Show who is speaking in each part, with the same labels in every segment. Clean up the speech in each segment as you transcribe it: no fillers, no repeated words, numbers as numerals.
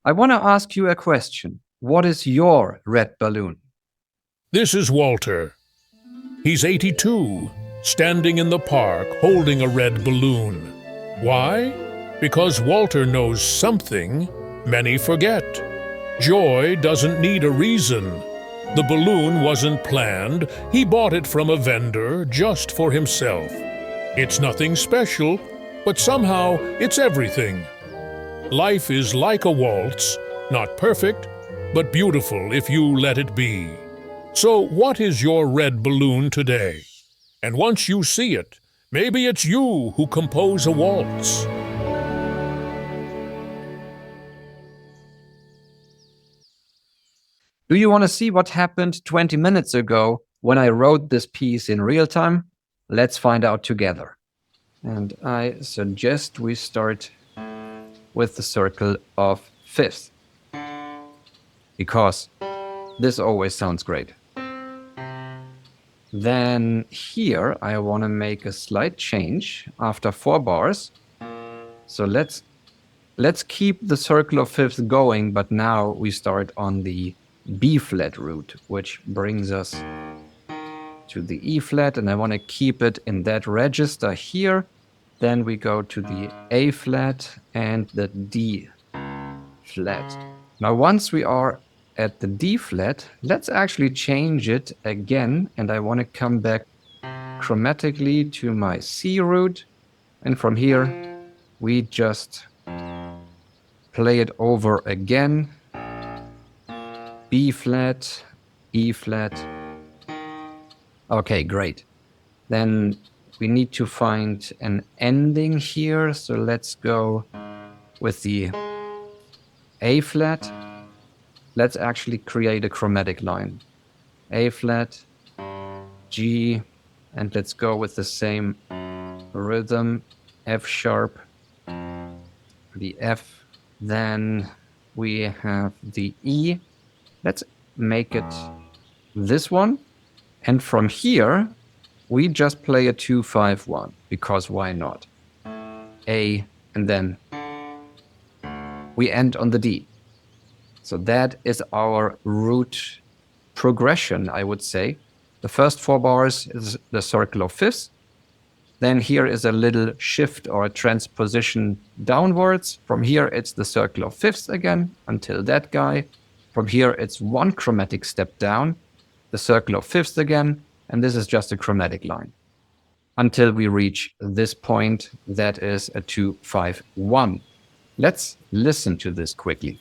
Speaker 1: I want to ask you a question. What is your red balloon?
Speaker 2: This is Walter. He's 82, standing in the park holding a red balloon. Why? Because Walter knows something many forget. Joy doesn't need a reason. The balloon wasn't planned. He bought it from a vendor just for himself. It's nothing special, but somehow it's everything. Life is like a waltz, not perfect, but beautiful if you let it be. So what is your red balloon today? And once you see it, maybe it's you who compose a waltz.
Speaker 1: Do you want to see what happened 20 minutes ago when I wrote this piece in real time? Let's find out together. And I suggest we start with the circle of fifths, because this always sounds great. Then here I want to make a slight change after 4 bars. So let's keep the circle of fifths going, but now we start on the B flat root, which brings us to the E flat, and I want to keep it in that register here. Then we go to the A flat and the D flat. Now once we are at the D flat, let's actually change it again, and I want to come back chromatically to my C root, and from here we just play it over again. B flat, E flat. Okay, great. Then we need to find an ending here, so let's go with the A flat. Let's actually create a chromatic line. A flat, G, and let's go with the same rhythm, F sharp, the F. Then we have the E. Let's make it this one. And from here, we just play a 2-5-1, because why not? A, and then we end on the D. So that is our root progression, I would say. The first 4 bars is the circle of fifths. Then here is a little shift or a transposition downwards. From here, it's the circle of fifths again, until that guy. From here, it's 1 chromatic step down, the circle of fifths again, and this is just a chromatic line. Until we reach this point, that is a 2-5-1. Let's listen to this quickly.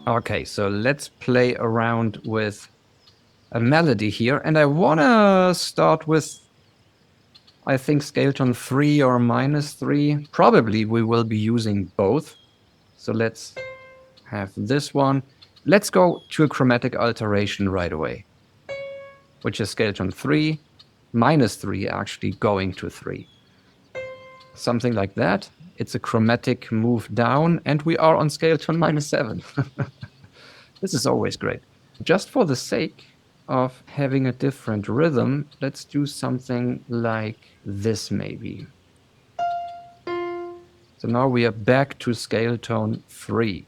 Speaker 1: Okay, so let's play around with a melody here. And I want to start with, I think, scale tone 3 or -3. Probably we will be using both. So let's have this one. Let's go to a chromatic alteration right away, which is scale tone 3, -3 actually going to 3. Something like that. It's a chromatic move down, and we are on scale tone -7. This is always great. Just for the sake of having a different rhythm, let's do something like this maybe. So now we are back to scale tone 3.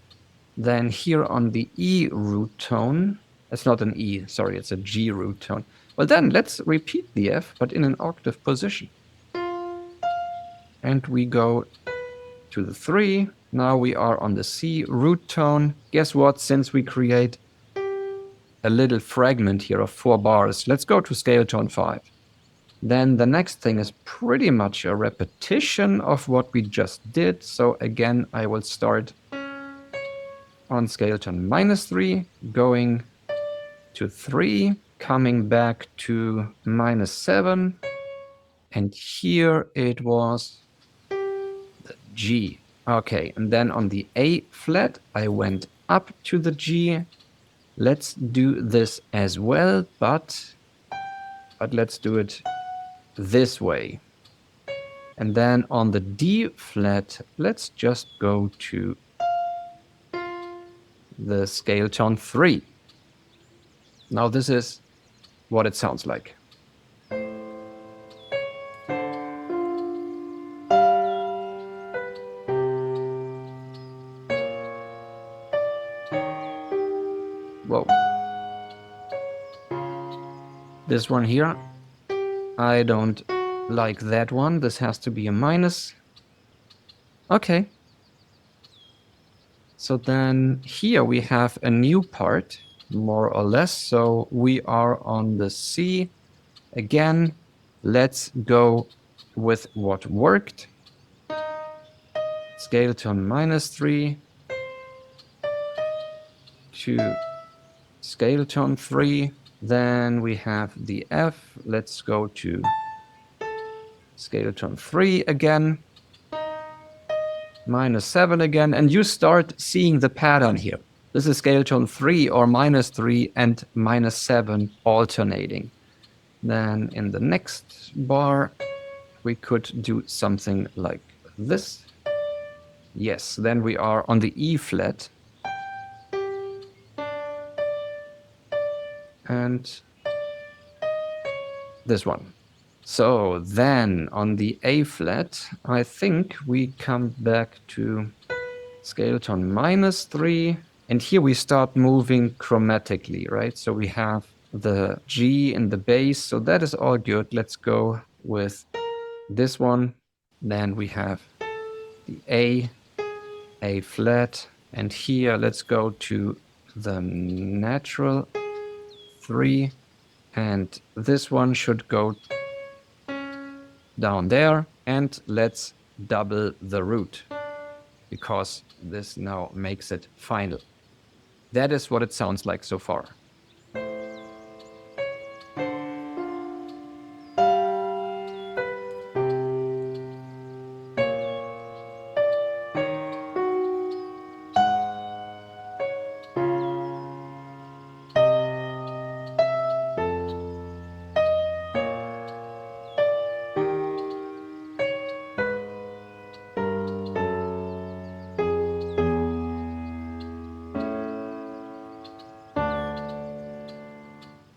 Speaker 1: Then here on the E root tone, it's not an E, sorry, it's a G root tone. Well then, let's repeat the F, but in an octave position. And we go to the 3. Now we are on the C root tone. Guess what? Since we create a little fragment here of 4 bars, let's go to scale tone 5. Then the next thing is pretty much a repetition of what we just did. So again, I will start on scale tone -3, going to 3, coming back to -7. And here it was the G. Okay, and then on the A flat, I went up to the G. Let's do this as well, but let's do it this way. And then on the D flat, let's just go to the scale tone 3. Now this is what it sounds like. Whoa. This one here, I don't like that one. This has to be a minus. Okay. So then here we have a new part, more or less. So we are on the C. Again, let's go with what worked. Scale tone -3 to scale tone 3. Then we have the F. Let's go to scale tone 3 again. -7 again. And you start seeing the pattern here. This is scale tone 3 or -3 and -7 alternating. Then in the next bar, we could do something like this. Yes, then we are on the E flat. And this one. So then on the A flat, I think we come back to scale tone -3. And here we start moving chromatically, right? So we have the G in the bass. So that is all good. Let's go with this one. Then we have the A flat. And here let's go to the natural 3. And this one should go down there. And let's double the root, because this now makes it final. That is what it sounds like so far.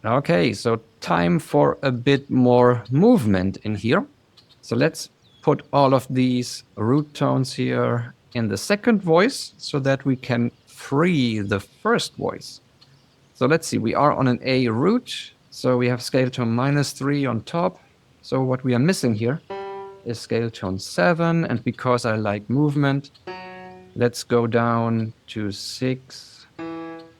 Speaker 1: Okay, so time for a bit more movement in here. So let's put all of these root tones here in the second voice so that we can free the first voice. So let's see, we are on an A root. So we have scale tone -3 on top. So what we are missing here is scale tone 7. And because I like movement, let's go down to 6,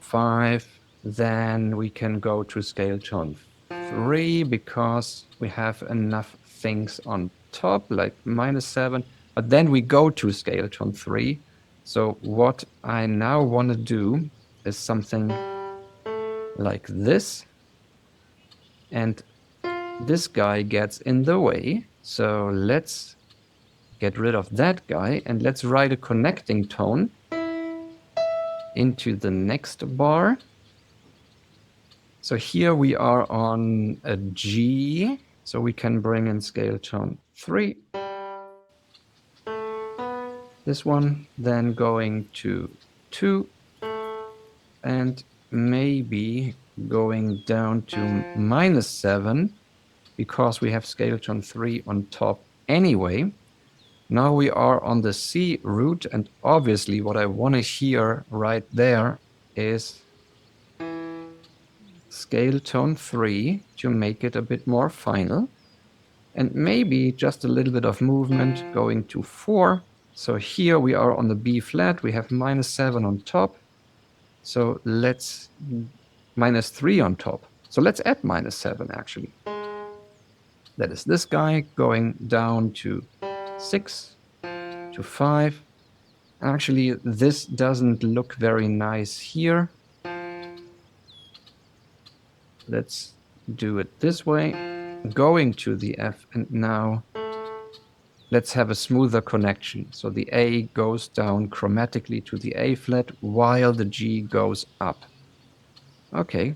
Speaker 1: 5. Then we can go to scale tone 3 because we have enough things on top, like -7. But then we go to scale tone 3. So what I now want to do is something like this. And this guy gets in the way. So let's get rid of that guy and let's write a connecting tone into the next bar. So here we are on a G, so we can bring in scale tone 3. This one, then going to 2, and maybe going down to -7, because we have scale tone 3 on top anyway. Now we are on the C root, and obviously what I want to hear right there is scale tone 3 to make it a bit more final. And maybe just a little bit of movement going to 4. So here we are on the B flat. We have -7 on top. So let's -3 on top. So let's add -7 actually. That is this guy going down to 6, to 5. Actually, this doesn't look very nice here. Let's do it this way. Going to the F, and now let's have a smoother connection. So the A goes down chromatically to the A flat while the G goes up. Okay,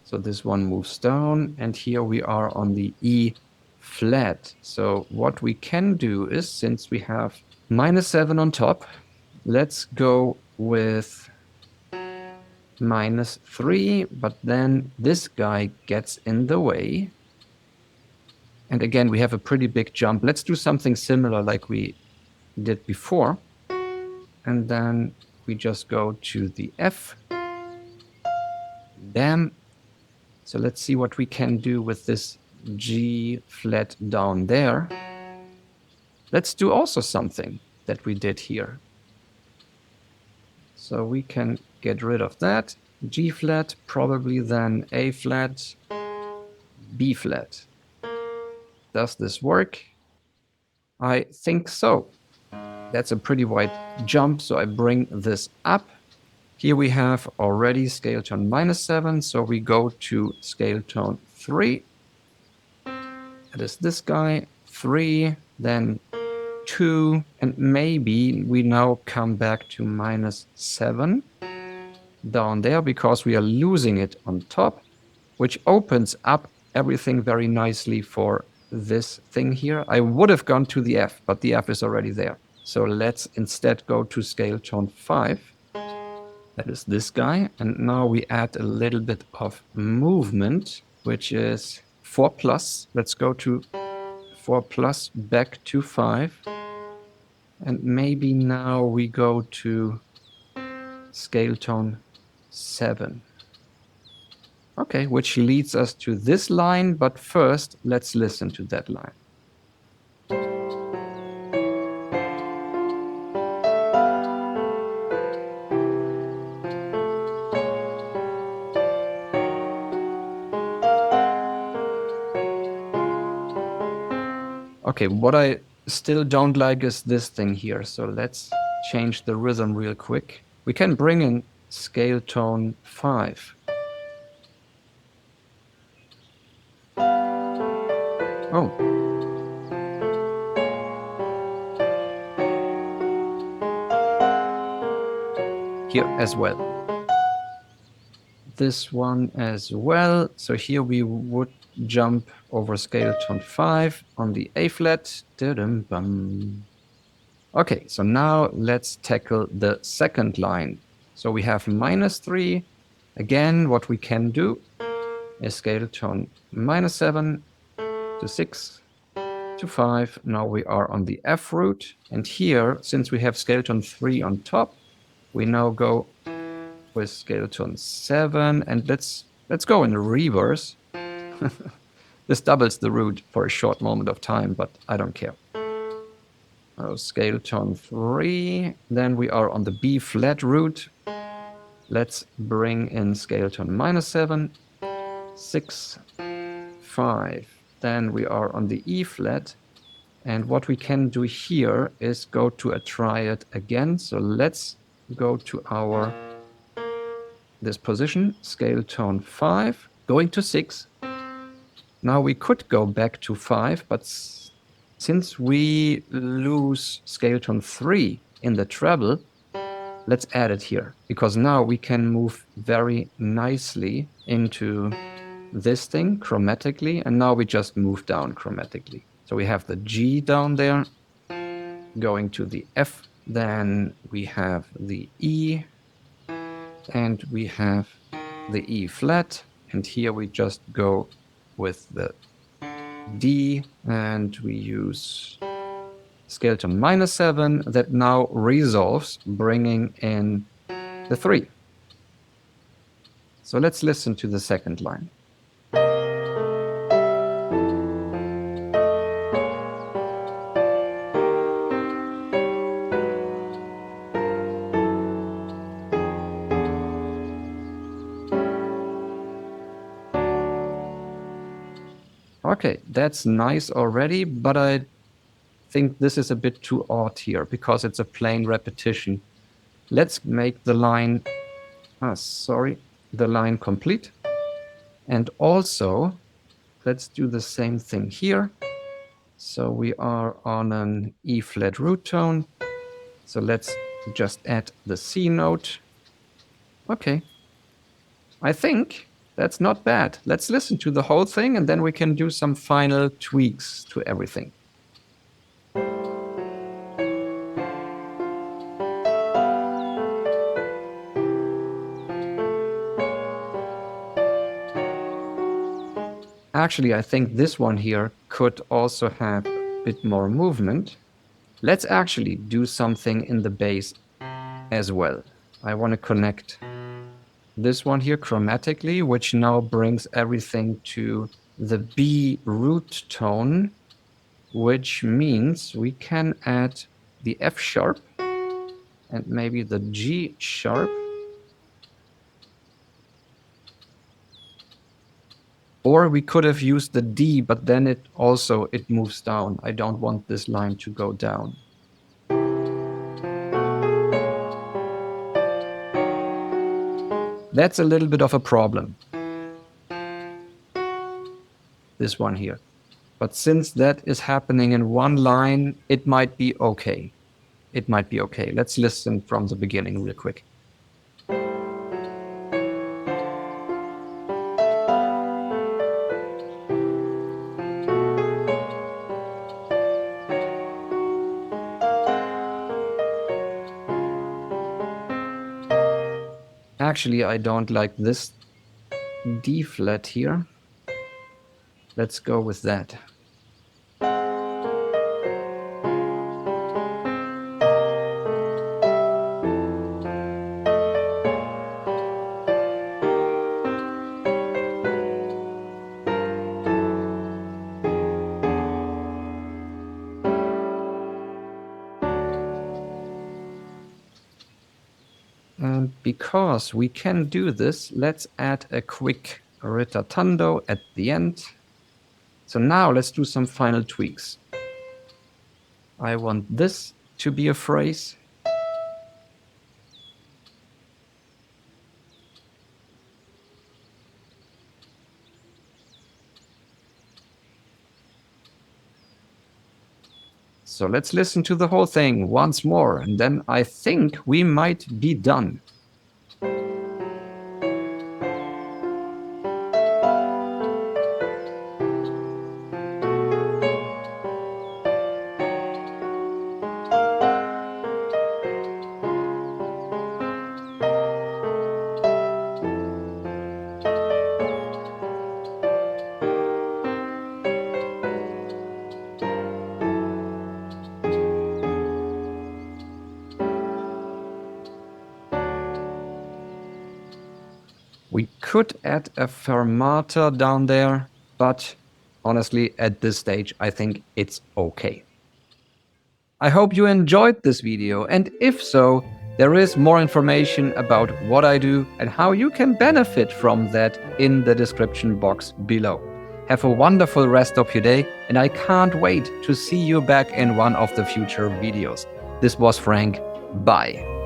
Speaker 1: so this one moves down, and here we are on the E flat. So what we can do is, since we have -7 on top, let's go with -3, but then this guy gets in the way. And again, we have a pretty big jump. Let's do something similar like we did before. And then we just go to the F. Damn. So let's see what we can do with this G flat down there. Let's do also something that we did here. So we can get rid of that. G flat, probably then A flat, B flat. Does this work? I think so. That's a pretty wide jump, so I bring this up. Here we have already scale tone -7, so we go to scale tone 3. That is this guy, 3, then 2, and maybe we now come back to -7 down there because we are losing it on top, which opens up everything very nicely for this thing here. I would have gone to the F, but the F is already there. So let's instead go to scale tone 5. That is this guy. And now we add a little bit of movement, which is 4 plus. Let's go to 4 plus back to 5. And maybe now we go to scale tone 7. Okay, which leads us to this line, but first let's listen to that line. Okay, what I still don't like is this thing here, so let's change the rhythm real quick. We can bring in scale tone 5. Oh. Here as well. This one as well. So here we would jump over scale tone 5 on the A flat. Okay, so now let's tackle the second line. So we have -3. Again, what we can do is scale tone -7 to 6 to 5. Now we are on the F root. And here, since we have scale tone 3 on top, we now go with scale tone 7. And let's go in reverse. This doubles the root for a short moment of time, but I don't care. Scale tone 3. Then we are on the B flat root. Let's bring in scale tone -7, 6, 5. Then we are on the E flat. And what we can do here is go to a triad again. So let's go to this position, scale tone 5, going to 6. Now we could go back to 5, but since we lose scale tone 3 in the treble, let's add it here, because now we can move very nicely into this thing chromatically, and now we just move down chromatically. So we have the G down there, going to the F, then we have the E, and we have the E flat, and here we just go with the D, and we use scale tone -7 that now resolves, bringing in the 3. So let's listen to the second line. Okay, that's nice already, but I think this is a bit too odd here because it's a plain repetition. Let's make the line, the line complete. And also, let's do the same thing here. So we are on an E flat root tone. So let's just add the C note. Okay. I think that's not bad. Let's listen to the whole thing and then we can do some final tweaks to everything. Actually, I think this one here could also have a bit more movement. Let's actually do something in the bass as well. I want to connect this one here chromatically, which now brings everything to the B root tone, which means we can add the F sharp and maybe the G sharp. Or we could have used the D, but then it moves down. I don't want this line to go down. That's a little bit of a problem. This one here. But since that is happening in one line, it might be okay. It might be okay. Let's listen from the beginning real quick. Actually, I don't like this D flat here. Let's go with that. And because we can do this, let's add a quick ritatundo at the end. So now let's do some final tweaks. I want this to be a phrase. So let's listen to the whole thing once more, and then I think we might be done. We could add a fermata down there, but honestly, at this stage, I think it's okay. I hope you enjoyed this video, and if so, there is more information about what I do and how you can benefit from that in the description box below. Have a wonderful rest of your day, and I can't wait to see you back in one of the future videos. This was Frank. Bye.